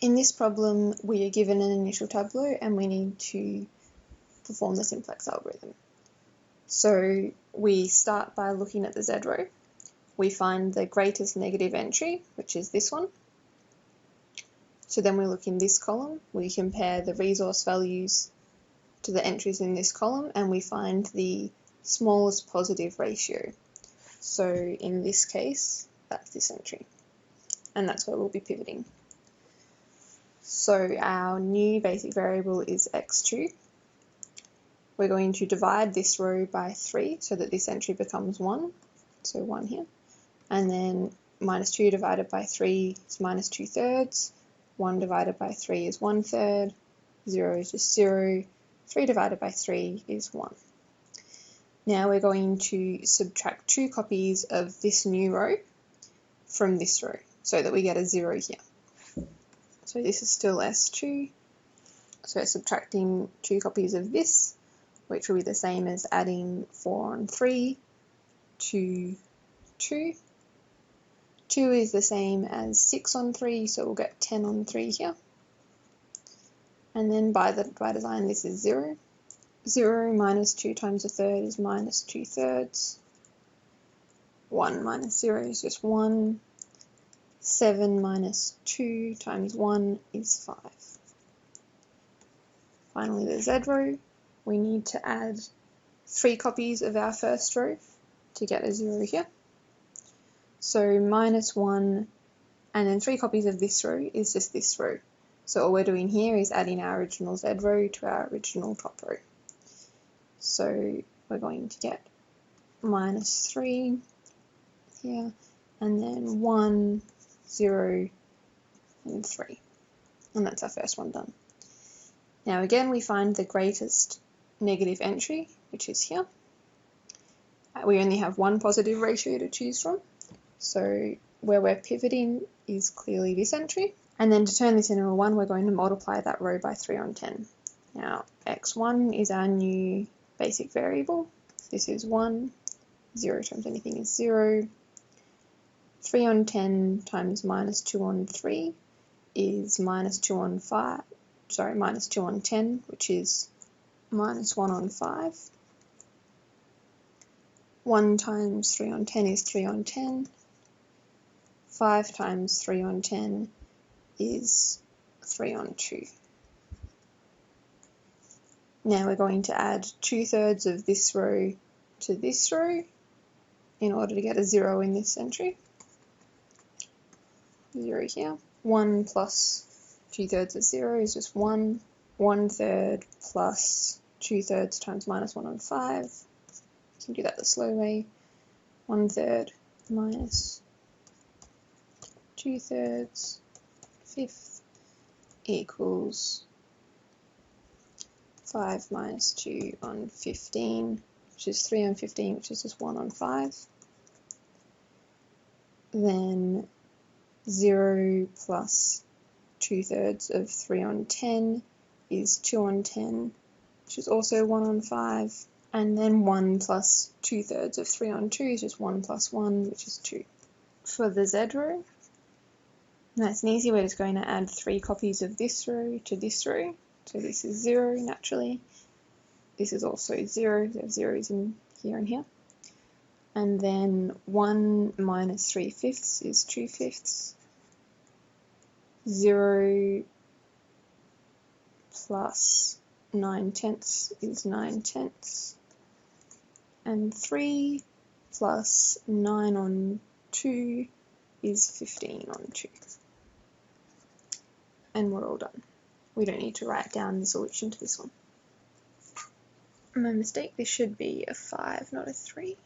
In this problem, we are given an initial tableau and we need to perform the simplex algorithm. So we start by looking at the Z row. We find the greatest negative entry, which is this one. So then we look in this column, we compare the resource values to the entries in this column, and we find the smallest positive ratio. So in this case, that's this entry, and that's where we'll be pivoting. So our new basic variable is x2. We're going to divide this row by 3 so that this entry becomes 1, so 1 here. And then minus 2 divided by 3 is minus 2/3. 1 divided by 3 is 1/3. 0 is just 0. 3 divided by 3 is 1. Now we're going to subtract 2 copies of this new row from this row so that we get a 0 here. So this is still S2. So subtracting 2 copies of this, which will be the same as adding 4 on 3 to 2. 2 is the same as 6 on 3, so we'll get 10 on 3 here. And then by design, this is 0. 0 minus 2 times 1/3 is minus 2/3. 1 minus 0 is just 1. 7 minus 2 times 1 is 5. Finally, the Z row, we need to add 3 copies of our first row to get a 0 here. So minus 1, and then 3 copies of this row is just this row. So all we're doing here is adding our original Z row to our original top row. So we're going to get minus 3 here, and then 1, 0, and 3. And that's our first one done. Now again, we find the greatest negative entry, which is here. We only have one positive ratio to choose from. So where we're pivoting is clearly this entry. And then to turn this into a 1, we're going to multiply that row by 3 on 10. Now, x1 is our new basic variable. This is 1. 0 times anything is 0. 3 on 10 times minus 2 on 3 is minus 2 on 5. Sorry, minus 2 on 10, which is minus 1 on 5. 1 times 3 on 10 is 3 on 10. 5 times 3 on 10 is 3 on 2. Now we're going to add 2/3 of this row to this row in order to get a 0 in this entry. 0 here. 1 plus 2/3 of 0 is just 1. 1/3 plus 2/3 times minus 1 on 5. You can do that the slow way. 1/3 minus 2/3 fifth equals 5 minus 2 on 15, which is 3 on 15, which is just 1 on 5. Then 0 plus 2/3 of 3 on 10 is 2 on 10, which is also 1 on 5. And then 1 plus 2/3 of 3 on 2 is just 1 plus 1, which is 2. For the Z row, that's an easy way. It's going to add 3 copies of this row to this row. So this is 0 naturally. This is also 0. There are zeros in here and here. And then 1 minus 3/5 is 2/5. 0 plus 9/10 is 9/10. And 3 plus 9 on 2 is 15 on 2. And we're all done. We don't need to write down the solution to this one. My mistake, this should be a 5, not a 3.